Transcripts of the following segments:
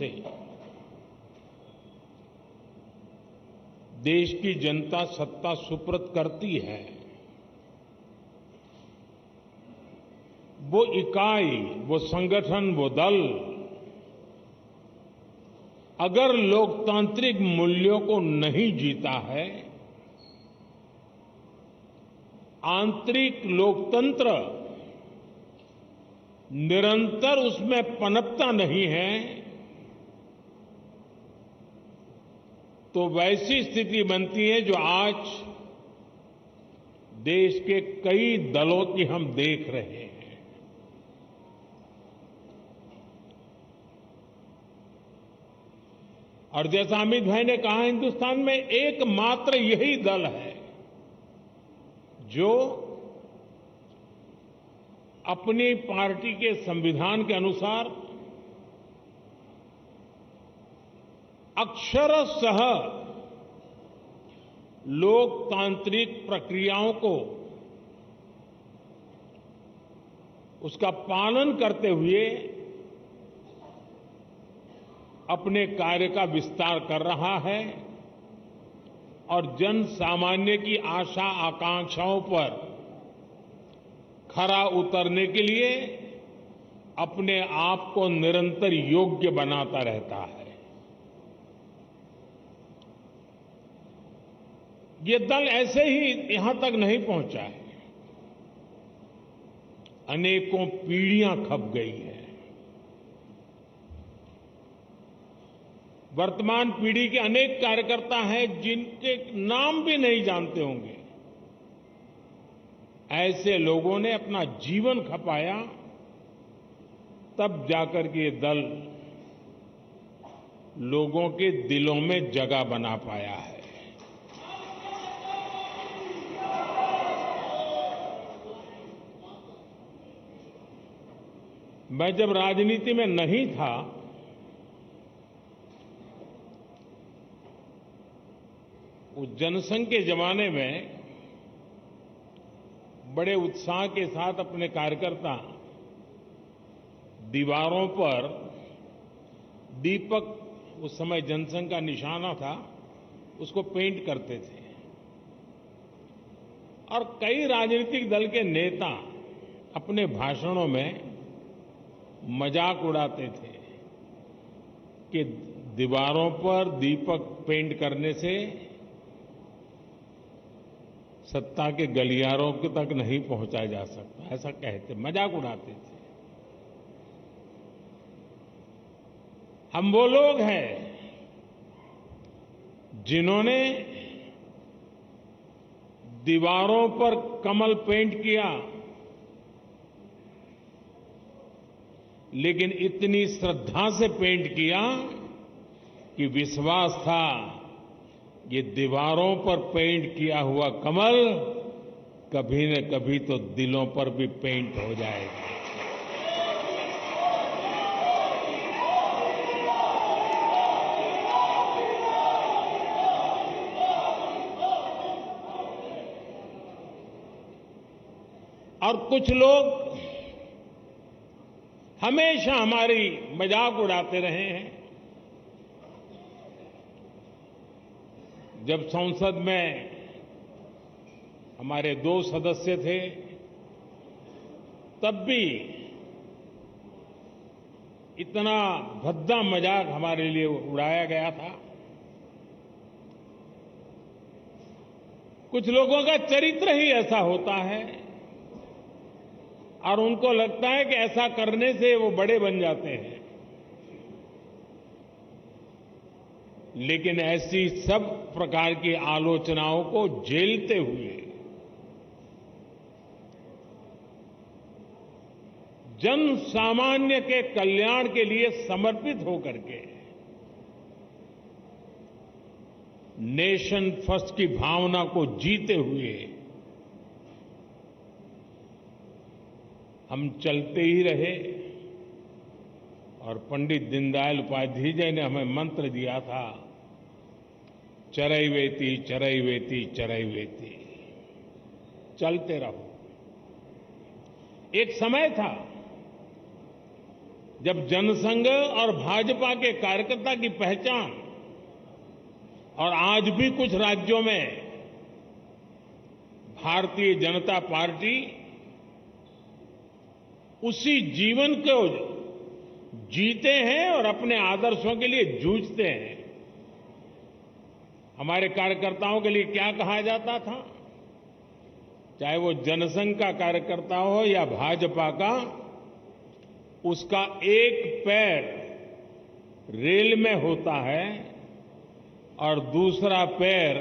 से देश की जनता सत्ता सुपुर्द करती है, वो इकाई, वो संगठन, वो दल अगर लोकतांत्रिक मूल्यों को नहीं जीता है, आंतरिक लोकतंत्र निरंतर उसमें पनपता नहीं है, तो वैसी स्थिति बनती है जो आज देश के कई दलों की हम देख रहे हैं। और जैसा अमित भाई ने कहा, हिंदुस्तान में एकमात्र यही दल है जो अपनी पार्टी के संविधान के अनुसार अक्षरशः लोकतांत्रिक प्रक्रियाओं को उसका पालन करते हुए अपने कार्य का विस्तार कर रहा है और जन सामान्य की आशा आकांक्षाओं पर खरा उतरने के लिए अपने आप को निरंतर योग्य बनाता रहता है। ये दल ऐसे ही यहां तक नहीं पहुंचा है, अनेकों पीढ़ियां खप गई है। वर्तमान पीढ़ी के अनेक कार्यकर्ता हैं जिनके नाम भी नहीं जानते होंगे। ऐसे लोगों ने अपना जीवन खपाया, तब जाकर के ये दल लोगों के दिलों में जगह बना पाया है। मैं जब राजनीति में नहीं था, उस जनसंघ के जमाने में बड़े उत्साह के साथ अपने कार्यकर्ता दीवारों पर दीपक, उस समय जनसंघ का निशाना था, उसको पेंट करते थे। और कई राजनीतिक दल के नेता अपने भाषणों में मजाक उड़ाते थे कि दीवारों पर दीपक पेंट करने से सत्ता के गलियारों तक नहीं पहुंचा जा सकता, ऐसा कहते, मजाक उड़ाते थे। हम वो लोग हैं जिन्होंने दीवारों पर कमल पेंट किया, लेकिन इतनी श्रद्धा से पेंट किया कि विश्वास था ये दीवारों पर पेंट किया हुआ कमल कभी न कभी तो दिलों पर भी पेंट हो जाएगा। और कुछ लोग हमेशा हमारी मजाक उड़ाते रहे हैं। जब संसद में हमारे 2 सदस्य थे, तब भी इतना भद्दा मजाक हमारे लिए उड़ाया गया था। कुछ लोगों का चरित्र ही ऐसा होता है और उनको लगता है कि ऐसा करने से वो बड़े बन जाते हैं। लेकिन ऐसी सब प्रकार की आलोचनाओं को झेलते हुए जन सामान्य के कल्याण के लिए समर्पित होकर के नेशन फर्स्ट की भावना को जीते हुए हम चलते ही रहे। और पंडित दीनदयाल उपाध्याय जी ने हमें मंत्र दिया था, चरैवेति चरैवेति चरैवेति, चलते रहो। एक समय था जब जनसंघ और भाजपा के कार्यकर्ता की पहचान, और आज भी कुछ राज्यों में भारतीय जनता पार्टी उसी जीवन को जीते हैं और अपने आदर्शों के लिए जूझते हैं। हमारे कार्यकर्ताओं के लिए क्या कहा जाता था, चाहे वो जनसंघ का कार्यकर्ता हो या भाजपा का, उसका एक पैर रेल में होता है और दूसरा पैर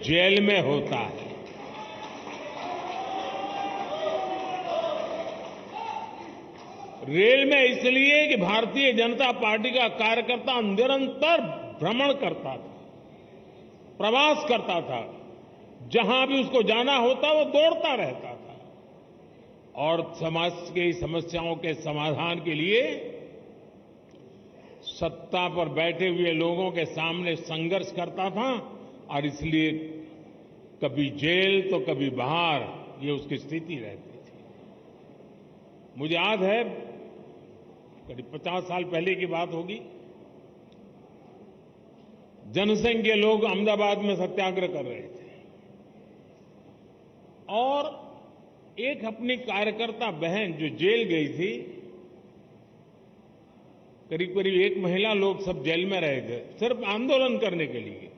जेल में होता है। रेल में इसलिए कि भारतीय जनता पार्टी का कार्यकर्ता निरंतर भ्रमण करता था, प्रवास करता था, जहां भी उसको जाना होता वो दौड़ता रहता था और समाज की समस्याओं के समाधान के लिए सत्ता पर बैठे हुए लोगों के सामने संघर्ष करता था। और इसलिए कभी जेल तो कभी बाहर, ये उसकी स्थिति रहती थी। मुझे याद है करीब 50 साल पहले की बात होगी, जनसंघ के लोग अहमदाबाद में सत्याग्रह कर रहे थे और एक अपनी कार्यकर्ता बहन जो जेल गई थी, करीब करीब 1 महीना लोग सब जेल में रहे थे सिर्फ आंदोलन करने के लिए,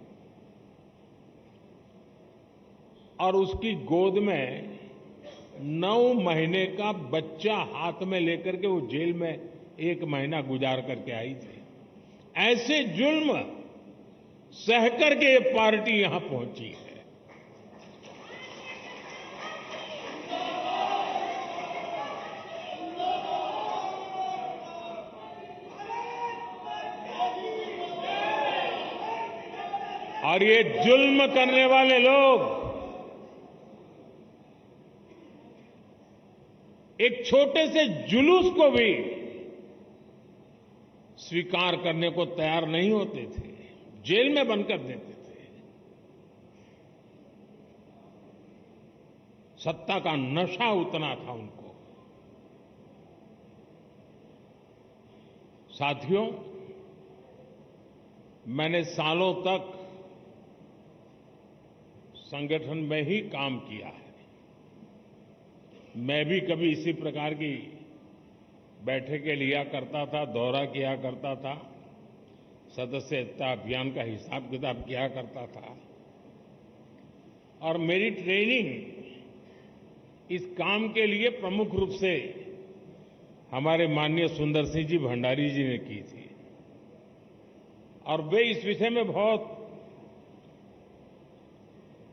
और उसकी गोद में 9 महीने का बच्चा हाथ में लेकर के वो जेल में 1 महीना गुजार करके आई थी। ऐसे जुल्म सह करके ये पार्टी यहां पहुंची है। और ये जुल्म करने वाले लोग एक छोटे से जुलूस को भी स्वीकार करने को तैयार नहीं होते थे, जेल में बंद कर देते थे। सत्ता का नशा उतना था उनको। साथियों, मैंने सालों तक संगठन में ही काम किया है। मैं भी कभी इसी प्रकार की बैठकें लिया करता था, दौरा किया करता था, सदस्यता अभियान का हिसाब किताब किया करता था। और मेरी ट्रेनिंग इस काम के लिए प्रमुख रूप से हमारे माननीय सुंदर सिंह जी भंडारी जी ने की थी और वे इस विषय में बहुत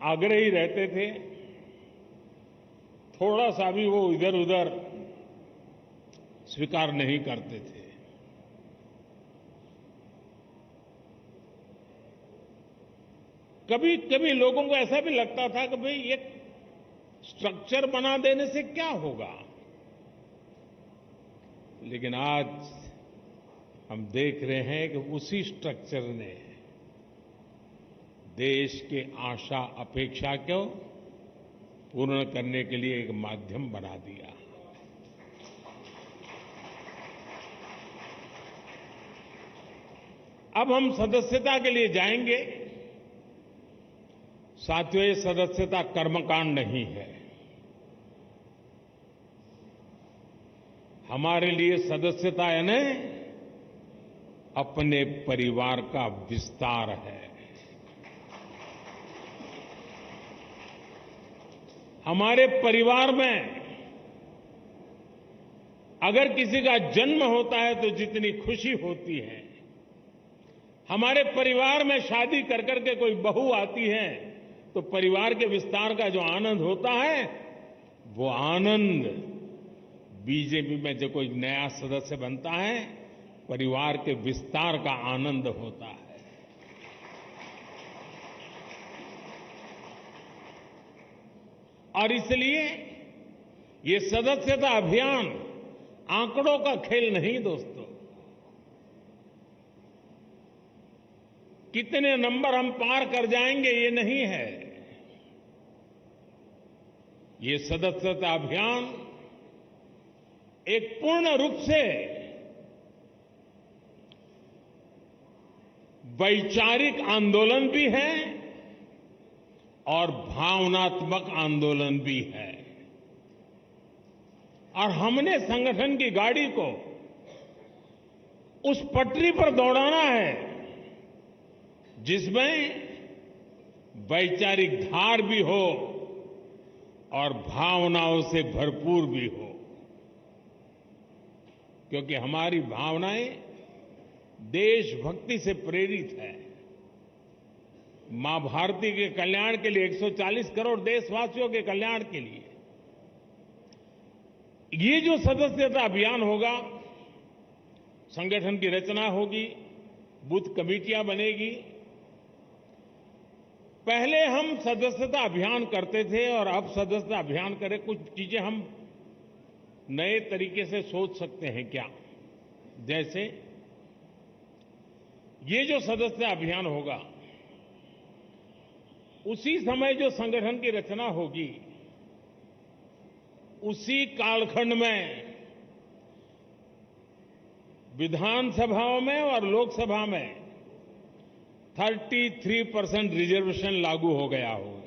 आग्रही रहते थे। थोड़ा सा भी वो इधर उधर स्वीकार नहीं करते थे। कभी कभी लोगों को ऐसा भी लगता था कि भाई एक स्ट्रक्चर बना देने से क्या होगा, लेकिन आज हम देख रहे हैं कि उसी स्ट्रक्चर ने देश के आशा अपेक्षा को पूर्ण करने के लिए एक माध्यम बना दिया। अब हम सदस्यता के लिए जाएंगे। साथियों, ये सदस्यता कर्मकांड नहीं है। हमारे लिए सदस्यता यानी अपने परिवार का विस्तार है। हमारे परिवार में अगर किसी का जन्म होता है तो जितनी खुशी होती है, हमारे परिवार में शादी कर करके कोई बहू आती है तो परिवार के विस्तार का जो आनंद होता है, वो आनंद बीजेपी में जो कोई नया सदस्य बनता है, परिवार के विस्तार का आनंद होता है। और इसलिए ये सदस्यता अभियान आंकड़ों का खेल नहीं दोस्तों। कितने नंबर हम पार कर जाएंगे ये नहीं है। ये सदस्यता अभियान एक पूर्ण रूप से वैचारिक आंदोलन भी है और भावनात्मक आंदोलन भी है। और हमने संगठन की गाड़ी को उस पटरी पर दौड़ाना है जिसमें वैचारिक धार भी हो और भावनाओं से भरपूर भी हो, क्योंकि हमारी भावनाएं देशभक्ति से प्रेरित है। मां भारती के कल्याण के लिए, 140 करोड़ देशवासियों के कल्याण के लिए ये जो सदस्यता अभियान होगा, संगठन की रचना होगी, बूथ कमेटियां बनेगी। पहले हम सदस्यता अभियान करते थे और अब सदस्यता अभियान करें, कुछ चीजें हम नए तरीके से सोच सकते हैं क्या? जैसे ये जो सदस्यता अभियान होगा, उसी समय जो संगठन की रचना होगी, उसी कालखंड में विधानसभाओं में और लोकसभा में 33% रिजर्वेशन लागू हो गया होगा।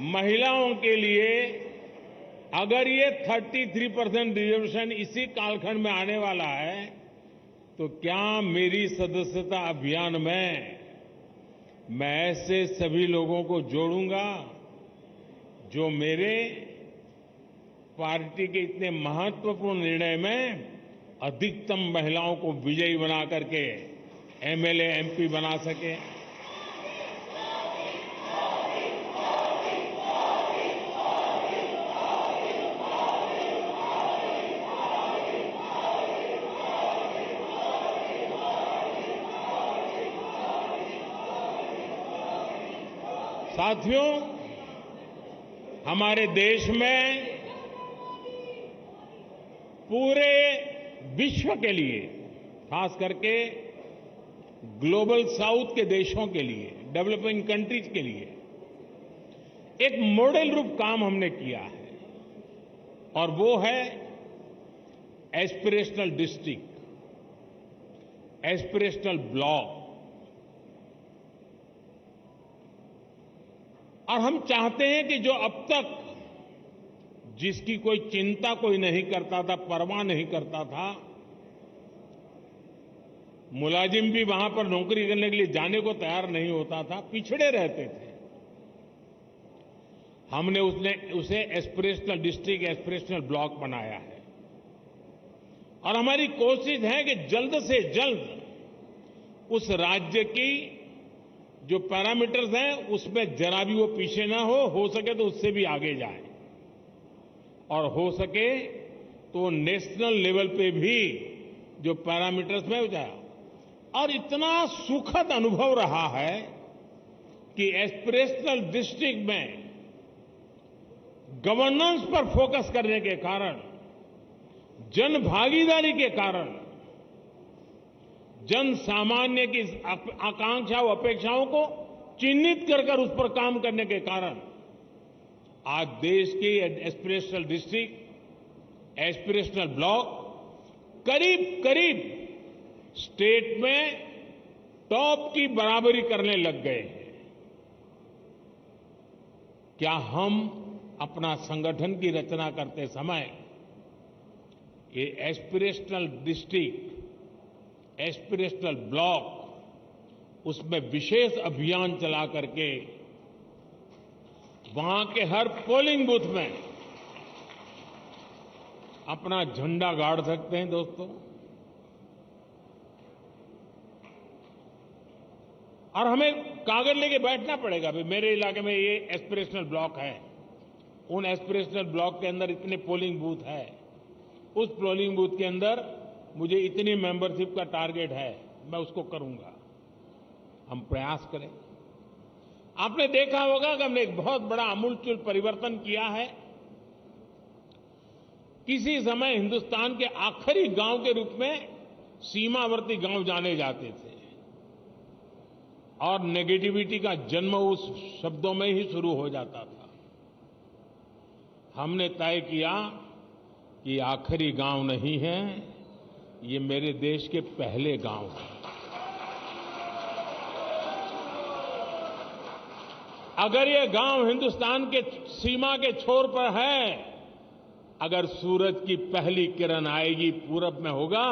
महिलाओं के लिए अगर ये 33% रिजर्वेशन इसी कालखंड में आने वाला है, तो क्या मेरी सदस्यता अभियान में मैं ऐसे सभी लोगों को जोड़ूंगा जो मेरे पार्टी के इतने महत्वपूर्ण निर्णय में अधिकतम महिलाओं को विजयी बना करके एमएलए, एमपी बना सके? साथियों, हमारे देश में पूरे विश्व के लिए, खास करके ग्लोबल साउथ के देशों के लिए, डेवलपिंग कंट्रीज के लिए एक मॉडल रूप काम हमने किया है, और वो है एस्पिरेशनल डिस्ट्रिक्ट, एस्पिरेशनल ब्लॉक। और हम चाहते हैं कि जो अब तक जिसकी कोई चिंता कोई नहीं करता था, परवाह नहीं करता था, मुलाजिम भी वहां पर नौकरी करने के लिए जाने को तैयार नहीं होता था, पिछड़े रहते थे, हमने उसे एस्पिरेशनल डिस्ट्रिक्ट, एस्पिरेशनल ब्लॉक बनाया है। और हमारी कोशिश है कि जल्द से जल्द उस राज्य की जो पैरामीटर्स हैं उसमें जरा भी वो पीछे ना हो सके तो उससे भी आगे जाए, और हो सके तो नेशनल लेवल पे भी जो पैरामीटर्स में हो जाए। और इतना सुखद अनुभव रहा है कि एस्पिरेशनल डिस्ट्रिक्ट में गवर्नेंस पर फोकस करने के कारण, जन भागीदारी के कारण, जन सामान्य की आकांक्षाओं, अपेक्षाओं को चिन्हित कर उस पर काम करने के कारण आज देश के एस्पिरेशनल डिस्ट्रिक्ट, एस्पिरेशनल ब्लॉक करीब करीब स्टेट में टॉप की बराबरी करने लग गए हैं। क्या हम अपना संगठन की रचना करते समय ये एस्पिरेशनल डिस्ट्रिक्ट, एस्पिरेशनल ब्लॉक, उसमें विशेष अभियान चला करके वहां के हर पोलिंग बूथ में अपना झंडा गाड़ सकते हैं? दोस्तों, और हमें कागज लेके बैठना पड़ेगा, भाई मेरे इलाके में ये एस्पिरेशनल ब्लॉक है, उन एस्पिरेशनल ब्लॉक के अंदर इतने पोलिंग बूथ है, उस पोलिंग बूथ के अंदर मुझे इतनी मेंबरशिप का टारगेट है, मैं उसको करूंगा। हम प्रयास करें। आपने देखा होगा कि हमने एक बहुत बड़ा आमूलचूल परिवर्तन किया है। किसी समय हिंदुस्तान के आखिरी गांव के रूप में सीमावर्ती गांव जाने जाते थे और नेगेटिविटी का जन्म उस शब्दों में ही शुरू हो जाता था। हमने तय किया कि आखिरी गांव नहीं है, ये मेरे देश के पहले गांव हैं। अगर ये गांव हिंदुस्तान के सीमा के छोर पर है, अगर सूरज की पहली किरण आएगी पूरब में होगा,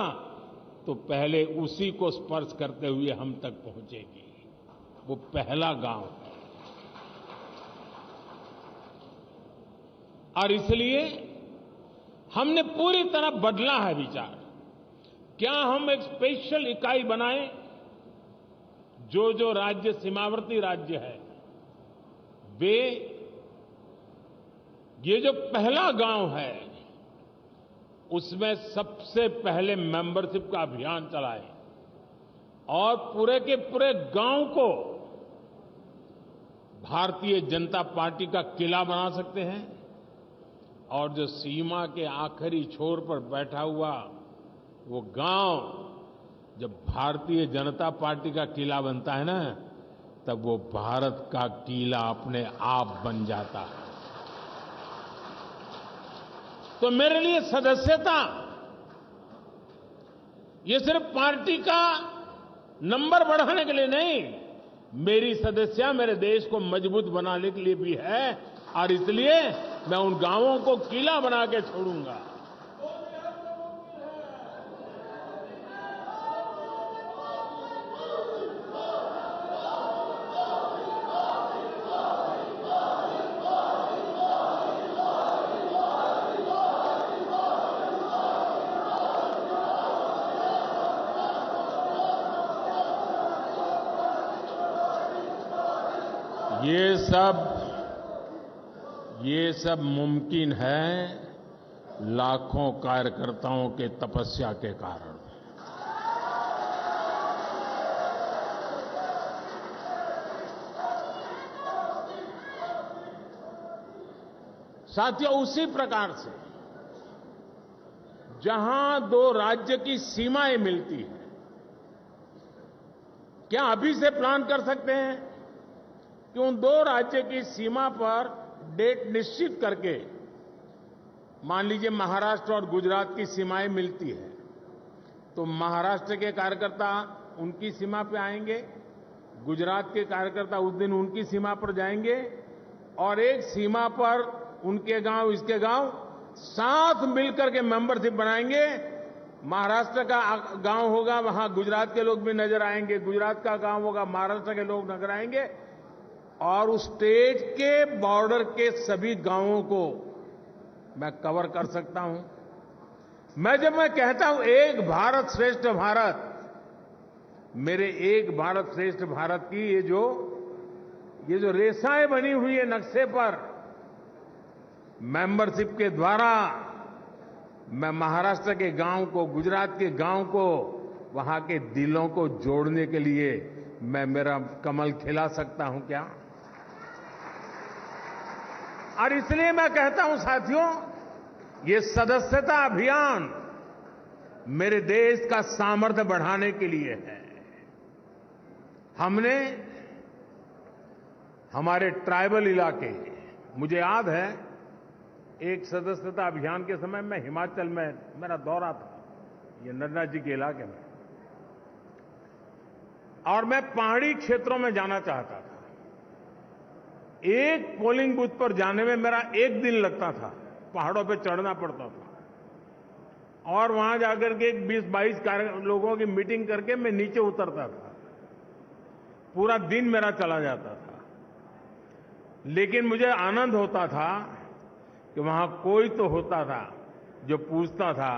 तो पहले उसी को स्पर्श करते हुए हम तक पहुंचेगी। वो पहला गांव है। और इसलिए हमने पूरी तरह बदला है विचार। क्या हम एक स्पेशल इकाई बनाएं? जो राज्य सीमावर्ती राज्य है, वे ये जो पहला गांव है, उसमें सबसे पहले मेंबरशिप का अभियान चलाएं और पूरे के पूरे गांव को भारतीय जनता पार्टी का किला बना सकते हैं। और जो सीमा के आखिरी छोर पर बैठा हुआ वो गांव, जब भारतीय जनता पार्टी का किला बनता है ना, तब वो भारत का किला अपने आप बन जाता है। तो मेरे लिए सदस्यता ये सिर्फ पार्टी का नंबर बढ़ाने के लिए नहीं, मेरी सदस्यता मेरे देश को मजबूत बनाने के लिए भी है। और इसलिए मैं उन गांवों को किला बना के छोड़ूंगा। ये सब मुमकिन है लाखों कार्यकर्ताओं के तपस्या के कारण। साथियों, उसी प्रकार से जहां दो राज्य की सीमाएं मिलती हैं, क्या अभी से प्लान कर सकते हैं कि उन दो राज्य की सीमा पर डेट निश्चित करके, मान लीजिए महाराष्ट्र और गुजरात की सीमाएं मिलती है, तो महाराष्ट्र के कार्यकर्ता उनकी सीमा पर आएंगे, गुजरात के कार्यकर्ता उस दिन उनकी सीमा पर जाएंगे और एक सीमा पर उनके गांव इसके गांव साथ मिलकर के मेंबरशिप बनाएंगे। महाराष्ट्र का गांव होगा, वहां गुजरात के लोग भी नजर आएंगे, गुजरात का गांव होगा, महाराष्ट्र के लोग नजर आएंगे और उस स्टेट के बॉर्डर के सभी गांवों को मैं कवर कर सकता हूं। जब मैं कहता हूं एक भारत श्रेष्ठ भारत, मेरे एक भारत श्रेष्ठ भारत की ये जो रेखाएं बनी हुई है नक्शे पर, मेंबरशिप के द्वारा मैं महाराष्ट्र के गांव को, गुजरात के गांव को, वहां के दिलों को जोड़ने के लिए मैं मेरा कमल खिला सकता हूं क्या? और इसलिए मैं कहता हूं साथियों, ये सदस्यता अभियान मेरे देश का सामर्थ्य बढ़ाने के लिए है। हमने हमारे ट्राइबल इलाके, मुझे याद है एक सदस्यता अभियान के समय मैं हिमाचल में मेरा दौरा था, ये नन्दा जी के इलाके में, और मैं पहाड़ी क्षेत्रों में जाना चाहता था। एक पोलिंग बूथ पर जाने में मेरा एक दिन लगता था, पहाड़ों पे चढ़ना पड़ता था और वहां जाकर के 20-22 लोगों की मीटिंग करके मैं नीचे उतरता था। पूरा दिन मेरा चला जाता था, लेकिन मुझे आनंद होता था कि वहां कोई तो होता था जो पूछता था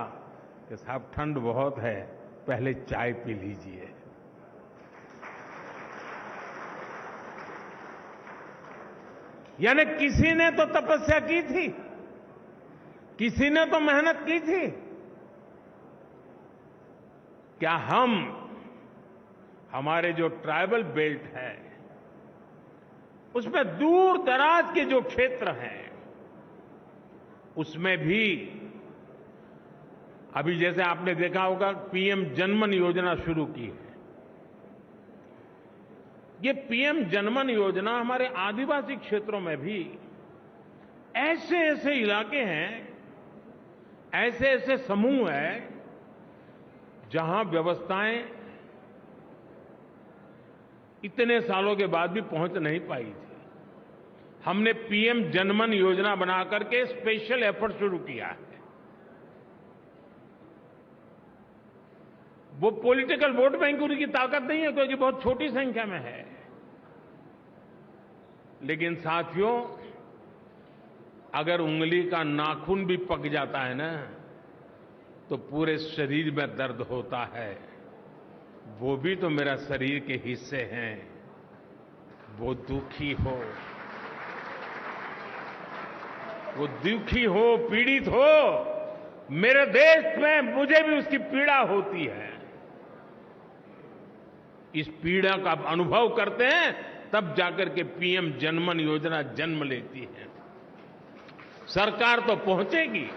कि साहब ठंड बहुत है, पहले चाय पी लीजिए। यानी किसी ने तो तपस्या की थी, किसी ने तो मेहनत की थी। क्या हमारे जो ट्राइबल बेल्ट है, उसमें दूर दराज के जो क्षेत्र हैं, उसमें भी अभी जैसे आपने देखा होगा पीएम जनमन योजना शुरू की है। ये पीएम जनमन योजना हमारे आदिवासी क्षेत्रों में भी ऐसे ऐसे इलाके हैं, ऐसे ऐसे समूह हैं जहां व्यवस्थाएं इतने सालों के बाद भी पहुंच नहीं पाई थी, हमने पीएम जनमन योजना बना करके स्पेशल एफर्ट शुरू किया है। वो पॉलिटिकल वोट बैंक की ताकत नहीं है, क्योंकि बहुत छोटी संख्या में है। लेकिन साथियों, अगर उंगली का नाखून भी पक जाता है ना, तो पूरे शरीर में दर्द होता है। वो भी तो मेरा शरीर के हिस्से हैं। वो दुखी हो, वो दुखी हो, पीड़ित हो, मेरे देश में मुझे भी उसकी पीड़ा होती है। इस पीड़ा का अनुभव करते हैं, तब जाकर के पीएम जनमन योजना जन्म लेती है। सरकार तो पहुंचेगी,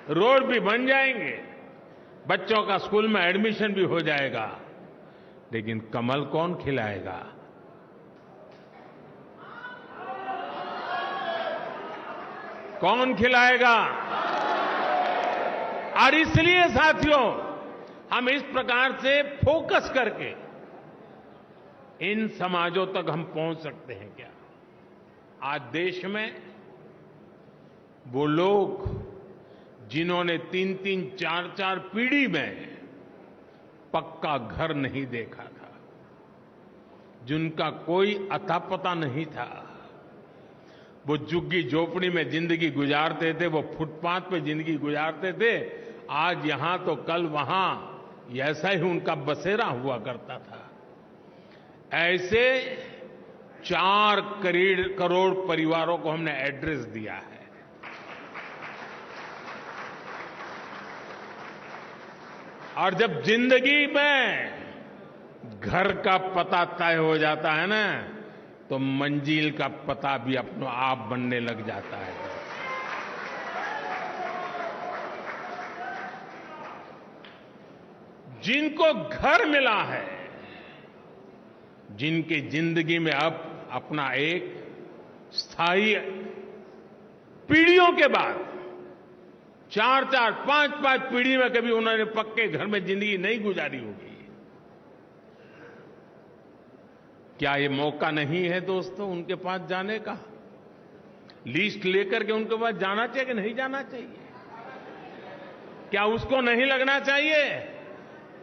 रोड भी बन जाएंगे, बच्चों का स्कूल में एडमिशन भी हो जाएगा, लेकिन कमल कौन खिलाएगा? कौन खिलाएगा? और इसलिए साथियों, हम इस प्रकार से फोकस करके इन समाजों तक हम पहुंच सकते हैं क्या? आज देश में वो लोग जिन्होंने 3-3, 4-4 पीढ़ी में पक्का घर नहीं देखा था, जिनका कोई अता पता नहीं था, वो झुग्गी झोपड़ी में जिंदगी गुजारते थे, वो फुटपाथ पे जिंदगी गुजारते थे, आज यहां तो कल वहां, ऐसा ही उनका बसेरा हुआ करता था। ऐसे 4 करोड़ परिवारों को हमने एड्रेस दिया है। और जब जिंदगी में घर का पता तय हो जाता है ना, तो मंजिल का पता भी अपने आप बनने लग जाता है। जिनको घर मिला है, जिनकी जिंदगी में अब अपना एक स्थायी, पीढ़ियों के बाद 4-4, 5-5 पीढ़ी में कभी उन्होंने पक्के घर में जिंदगी नहीं गुजारी होगी, क्या ये मौका नहीं है दोस्तों उनके पास जाने का? लिस्ट लेकर के उनके पास जाना चाहिए कि नहीं जाना चाहिए? क्या उसको नहीं लगना चाहिए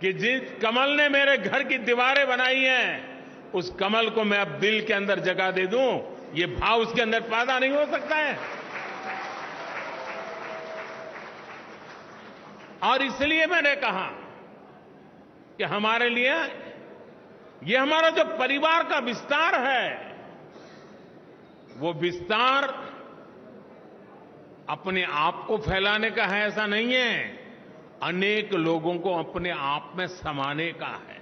कि जिस कमल ने मेरे घर की दीवारें बनाई हैं, उस कमल को मैं अब दिल के अंदर जगह दे दूं? ये भाव उसके अंदर पैदा नहीं हो सकता है? और इसलिए मैंने कहा कि हमारे लिए ये हमारा जो परिवार का विस्तार है, वो विस्तार अपने आप को फैलाने का है, ऐसा नहीं है। अनेक लोगों को अपने आप में समाने का है,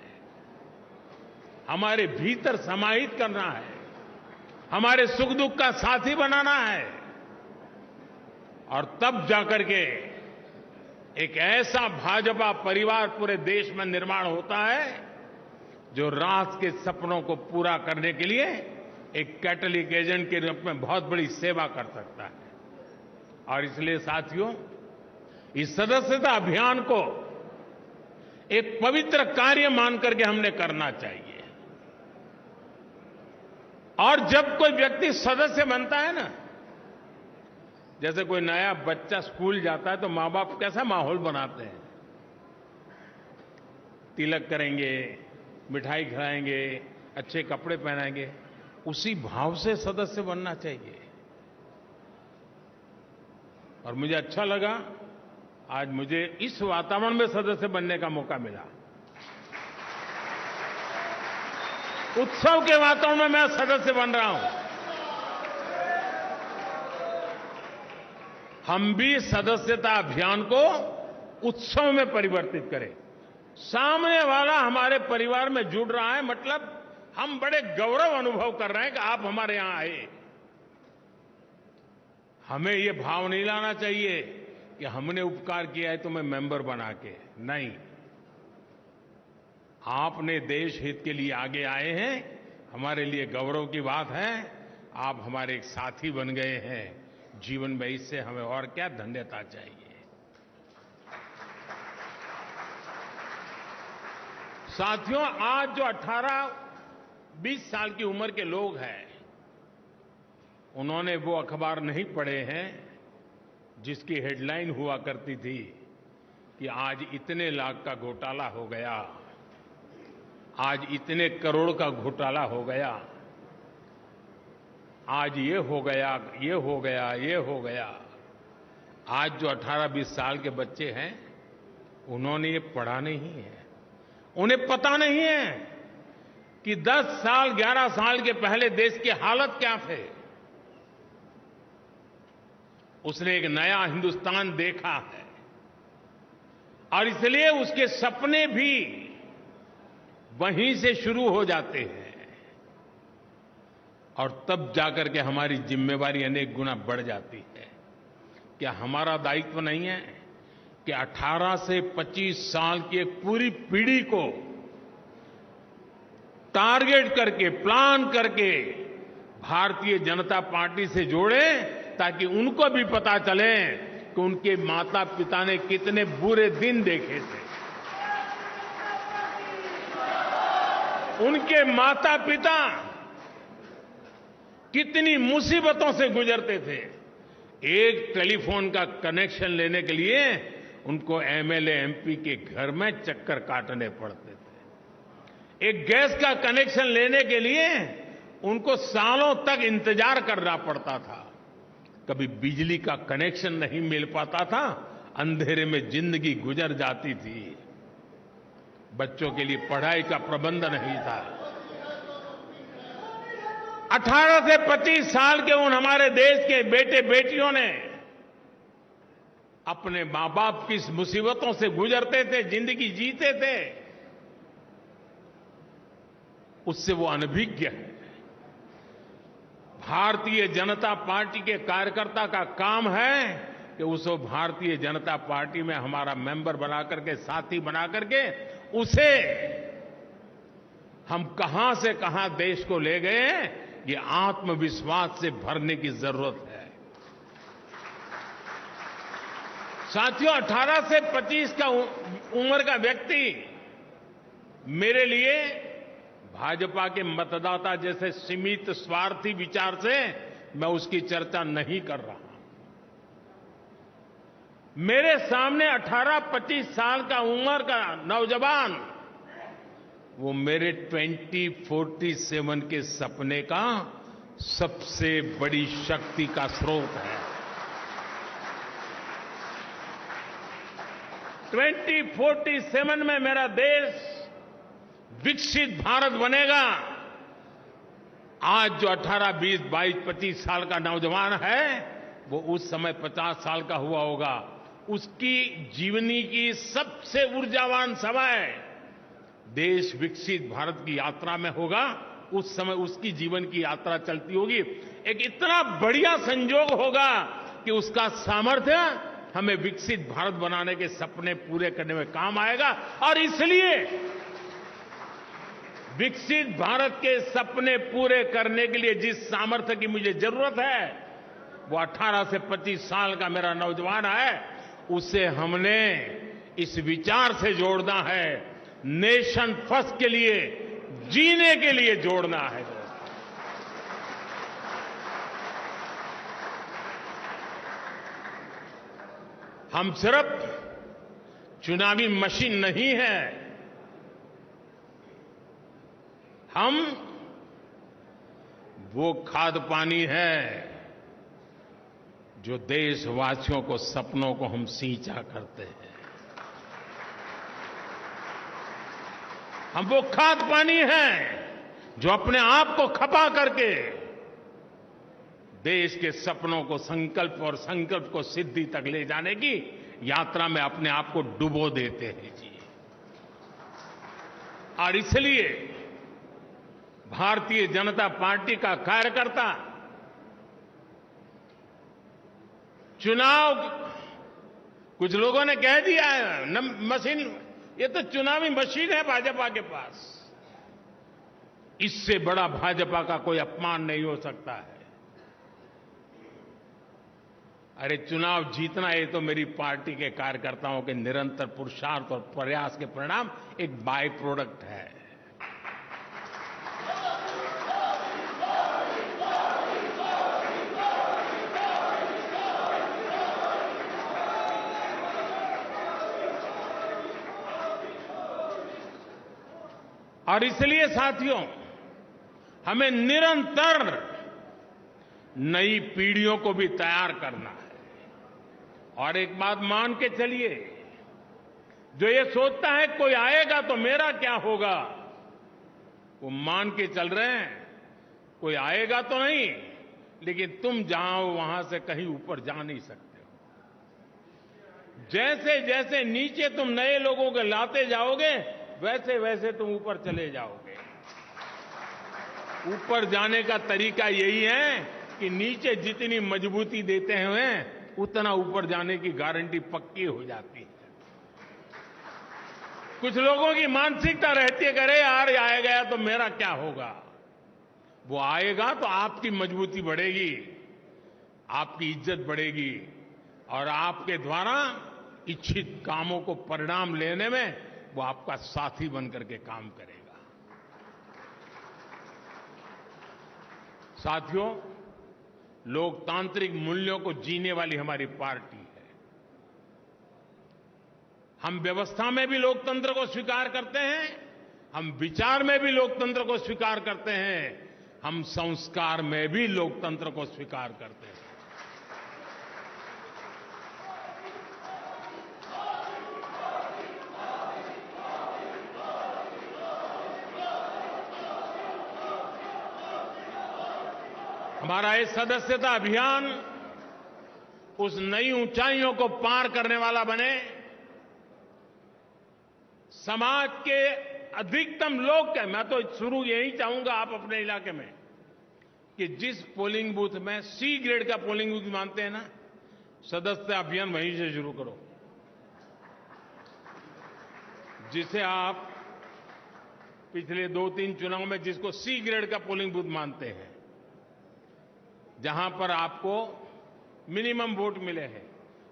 हमारे भीतर समाहित करना है, हमारे सुख दुख का साथी बनाना है। और तब जाकर के एक ऐसा भाजपा परिवार पूरे देश में निर्माण होता है, जो राष्ट्र के सपनों को पूरा करने के लिए एक कैटलिक एजेंट के रूप में बहुत बड़ी सेवा कर सकता है। और इसलिए साथियों, इस सदस्यता अभियान को एक पवित्र कार्य मान करके हमने करना चाहिए। और जब कोई व्यक्ति सदस्य बनता है ना, जैसे कोई नया बच्चा स्कूल जाता है, तो मां बाप कैसा माहौल बनाते हैं? तिलक करेंगे, मिठाई खिलाएंगे, अच्छे कपड़े पहनाएंगे। उसी भाव से सदस्य बनना चाहिए। और मुझे अच्छा लगा, आज मुझे इस वातावरण में सदस्य बनने का मौका मिला। उत्सव के वातावरण में मैं सदस्य बन रहा हूं। हम भी सदस्यता अभियान को उत्सव में परिवर्तित करें। सामने वाला हमारे परिवार में जुड़ रहा है, मतलब हम बड़े गौरव अनुभव कर रहे हैं कि आप हमारे यहां आए। हमें ये भाव नहीं लाना चाहिए कि हमने उपकार किया है तुम्हें मेंबर बना के। नहीं, आपने देश हित के लिए आगे आए हैं, हमारे लिए गौरव की बात है। आप हमारे एक साथी बन गए हैं जीवन में, इससे हमें और क्या धन्यता चाहिए। साथियों, आज जो 18-20 साल की उम्र के लोग हैं, उन्होंने वो अखबार नहीं पढ़े हैं जिसकी हेडलाइन हुआ करती थी कि आज इतने लाख का घोटाला हो गया, आज इतने करोड़ का घोटाला हो गया, आज ये हो गया, ये हो गया, ये हो गया। आज जो 18-20 साल के बच्चे हैं, उन्होंने ये पढ़ा नहीं है। उन्हें पता नहीं है कि 10 साल 11 साल के पहले देश की हालत क्या थे। उसने एक नया हिंदुस्तान देखा है और इसलिए उसके सपने भी वहीं से शुरू हो जाते हैं और तब जाकर के हमारी जिम्मेवारी अनेक गुना बढ़ जाती है। क्या हमारा दायित्व नहीं है कि 18 से 25 साल की एक पूरी पीढ़ी को टारगेट करके, प्लान करके भारतीय जनता पार्टी से जोड़े, ताकि उनको भी पता चले कि उनके माता पिता ने कितने बुरे दिन देखे थे, उनके माता पिता कितनी मुसीबतों से गुजरते थे। एक टेलीफोन का कनेक्शन लेने के लिए उनको एमएलए एमपी के घर में चक्कर काटने पड़ते थे। एक गैस का कनेक्शन लेने के लिए उनको सालों तक इंतजार करना पड़ता था। कभी बिजली का कनेक्शन नहीं मिल पाता था, अंधेरे में जिंदगी गुजर जाती थी। बच्चों के लिए पढ़ाई का प्रबंध नहीं था। 18 से 25 साल के उन हमारे देश के बेटे बेटियों ने अपने मां बाप की मुसीबतों से गुजरते थे, जिंदगी जीते थे, उससे वो अनभिज्ञ है। भारतीय जनता पार्टी के कार्यकर्ता का काम है कि उसको भारतीय जनता पार्टी में हमारा मेंबर बना करके, साथी बना करके, उसे हम कहां से कहां देश को ले गए, ये आत्मविश्वास से भरने की जरूरत है। साथियों, 18 से 25 का उम्र का व्यक्ति मेरे लिए भाजपा के मतदाता जैसे सीमित स्वार्थी विचार से मैं उसकी चर्चा नहीं कर रहा। मेरे सामने 18-25 साल का उम्र का नौजवान, वो मेरे 2047 के सपने का सबसे बड़ी शक्ति का स्रोत है। 2047 में मेरा देश विकसित भारत बनेगा। आज जो 18, 20, 22, 25 साल का नौजवान है, वो उस समय 50 साल का हुआ होगा। उसकी जीवनी की सबसे ऊर्जावान समय देश विकसित भारत की यात्रा में होगा। उस समय उसकी जीवन की यात्रा चलती होगी। एक इतना बढ़िया संयोग होगा कि उसका सामर्थ्य हमें विकसित भारत बनाने के सपने पूरे करने में काम आएगा। और इसलिए विकसित भारत के सपने पूरे करने के लिए जिस सामर्थ्य की मुझे जरूरत है, वो 18 से 25 साल का मेरा नौजवान है। उसे हमने इस विचार से जोड़ना है, नेशन फर्स्ट के लिए, जीने के लिए जोड़ना है। हम सिर्फ चुनावी मशीन नहीं है, हम वो खाद पानी है जो देशवासियों को सपनों को हम सींचा करते हैं। हम वो खाद पानी हैं जो अपने आप को खपा करके देश के सपनों को, संकल्प और संकल्प को सिद्धि तक ले जाने की यात्रा में अपने आप को डुबो देते हैं जी। और इसलिए भारतीय जनता पार्टी का कार्यकर्ता चुनाव, कुछ लोगों ने कह दिया है मशीन, ये तो चुनावी मशीन है भाजपा के पास। इससे बड़ा भाजपा का कोई अपमान नहीं हो सकता है। अरे चुनाव जीतना ये तो मेरी पार्टी के कार्यकर्ताओं के निरंतर पुरुषार्थ और प्रयास के परिणाम एक बाय प्रोडक्ट है। और इसलिए साथियों, हमें निरंतर नई पीढ़ियों को भी तैयार करना है। और एक बात मान के चलिए, जो ये सोचता है कोई आएगा तो मेरा क्या होगा, वो मान के चल रहे हैं कोई आएगा तो नहीं, लेकिन तुम जाओ वहां से कहीं ऊपर जा नहीं सकते हो। जैसे जैसे नीचे तुम नए लोगों को लाते जाओगे, वैसे वैसे तुम ऊपर चले जाओगे। ऊपर जाने का तरीका यही है कि नीचे जितनी मजबूती देते हैं उतना ऊपर जाने की गारंटी पक्की हो जाती है। कुछ लोगों की मानसिकता रहती है कि अरे यार आया गया तो मेरा क्या होगा। वो आएगा तो आपकी मजबूती बढ़ेगी, आपकी इज्जत बढ़ेगी और आपके द्वारा इच्छित कामों को परिणाम लेने में वो आपका साथी बनकर के काम करेगा। साथियों, लोकतांत्रिक मूल्यों को जीने वाली हमारी पार्टी है। हम व्यवस्था में भी लोकतंत्र को स्वीकार करते हैं, हम विचार में भी लोकतंत्र को स्वीकार करते हैं, हम संस्कार में भी लोकतंत्र को स्वीकार करते हैं। हमारा ये सदस्यता अभियान उस नई ऊंचाइयों को पार करने वाला बने, समाज के अधिकतम लोग मैं तो शुरू यही चाहूंगा आप अपने इलाके में कि जिस पोलिंग बूथ में सी ग्रेड का पोलिंग बूथ मानते हैं ना, सदस्यता अभियान वहीं से शुरू करो। जिसे आप पिछले 2-3 चुनाव में जिसको सी ग्रेड का पोलिंग बूथ मानते हैं, जहां पर आपको मिनिमम वोट मिले हैं,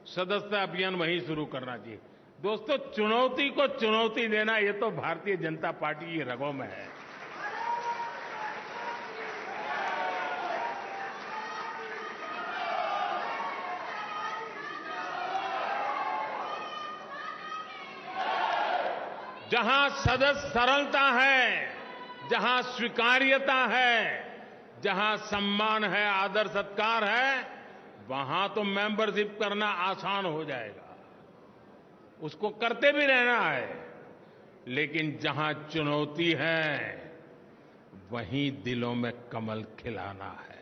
सदस्यता अभियान वहीं शुरू करना चाहिए। दोस्तों, चुनौती को चुनौती देना ये तो भारतीय जनता पार्टी की रगों में है। जहां सदस्य सरलता है, जहां स्वीकार्यता है, जहां सम्मान है, आदर सत्कार है, वहां तो मेंबरशिप करना आसान हो जाएगा, उसको करते भी रहना है। लेकिन जहां चुनौती है, वहीं दिलों में कमल खिलाना है।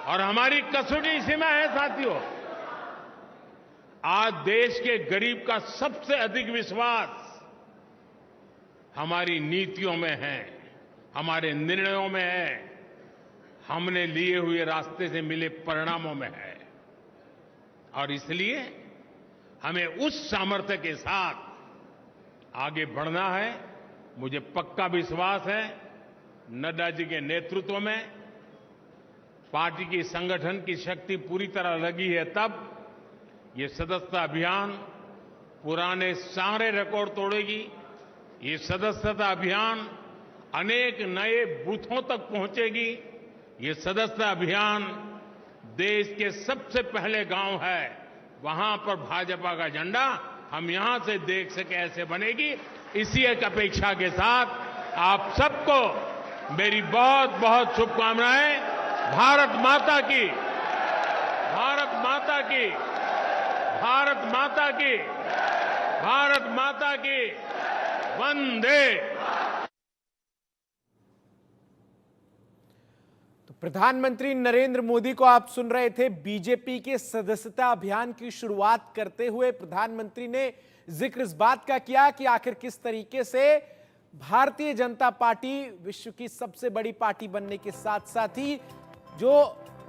और हमारी कसौटी इसी में है साथियों। आज देश के गरीब का सबसे अधिक विश्वास हमारी नीतियों में है, हमारे निर्णयों में है, हमने लिए हुए रास्ते से मिले परिणामों में है। और इसलिए हमें उस सामर्थ्य के साथ आगे बढ़ना है। मुझे पक्का विश्वास है नड्डा जी के नेतृत्व में पार्टी की संगठन की शक्ति पूरी तरह लगी है, तब ये सदस्यता अभियान पुराने सारे रिकॉर्ड तोड़ेगी। ये सदस्यता अभियान अनेक नए बूथों तक पहुंचेगी। ये सदस्यता अभियान देश के सबसे पहले गांव है, वहां पर भाजपा का झंडा हम यहां से देख सके ऐसे बनेगी। इसी एक अपेक्षा के साथ आप सबको मेरी बहुत बहुत शुभकामनाएं। भारत माता की, भारत माता की, भारत माता की, भारत माता की वंदे। तो प्रधानमंत्री नरेंद्र मोदी को आप सुन रहे थे। बीजेपी के सदस्यता अभियान की शुरुआत करते हुए प्रधानमंत्री ने जिक्र इस बात का किया कि आखिर किस तरीके से भारतीय जनता पार्टी विश्व की सबसे बड़ी पार्टी बनने के साथ साथ ही जो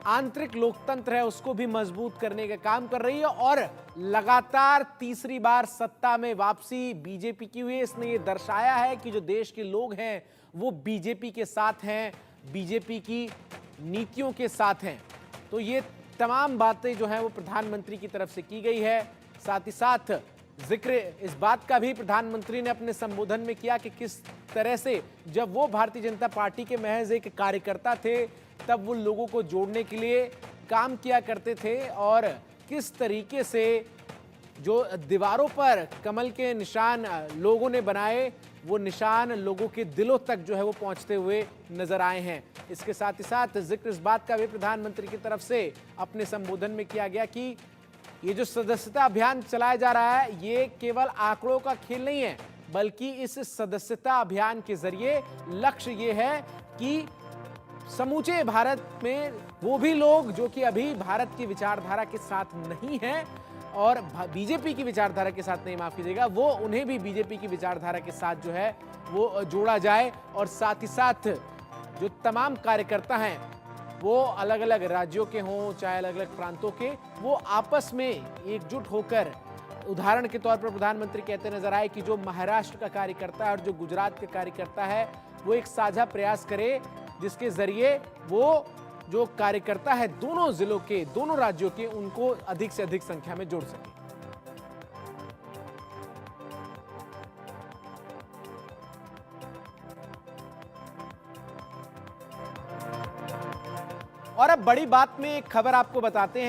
आंतरिक लोकतंत्र है उसको भी मजबूत करने का काम कर रही है और लगातार तीसरी बार सत्ता में वापसी बीजेपी की हुई है। इसने ये दर्शाया है कि जो देश के लोग हैं वो बीजेपी के साथ हैं। बीजेपी की नीतियों के साथ हैं। तो ये तमाम बातें जो हैं वो प्रधानमंत्री की तरफ से की गई है। साथ ही साथ जिक्र इस बात का भी प्रधानमंत्री ने अपने संबोधन में किया कि किस तरह से जब वो भारतीय जनता पार्टी के महज एक कार्यकर्ता थे तब वो लोगों को जोड़ने के लिए काम किया करते थे और किस तरीके से जो दीवारों पर कमल के निशान लोगों ने बनाए वो निशान लोगों के दिलों तक जो है वो पहुंचते हुए नजर आए हैं। इसके साथ ही साथ जिक्र इस बात का भी प्रधानमंत्री की तरफ से अपने संबोधन में किया गया कि ये जो सदस्यता अभियान चलाया जा रहा है ये केवल आंकड़ों का खेल नहीं है, बल्कि इस सदस्यता अभियान के जरिए लक्ष्य ये है कि समूचे भारत में वो भी लोग जो कि अभी भारत की विचारधारा के साथ नहीं हैं और बीजेपी की विचारधारा के साथ नहीं, माफ कीजिएगा, वो उन्हें भी बीजेपी की विचारधारा के साथ जो है वो जोड़ा जाए और साथ ही साथ जो तमाम कार्यकर्ता हैं वो अलग अलग राज्यों के हों चाहे अलग अलग प्रांतों के, वो आपस में एकजुट होकर, उदाहरण के तौर पर प्रधानमंत्री कहते नजर आए कि जो महाराष्ट्र का कार्यकर्ता है और जो गुजरात का कार्यकर्ता है वो एक साझा प्रयास करे जिसके जरिए वो जो कार्यकर्ता है दोनों जिलों के, दोनों राज्यों के, उनको अधिक से अधिक संख्या में जोड़ सके। और अब बड़ी बात में एक खबर आपको बताते हैं।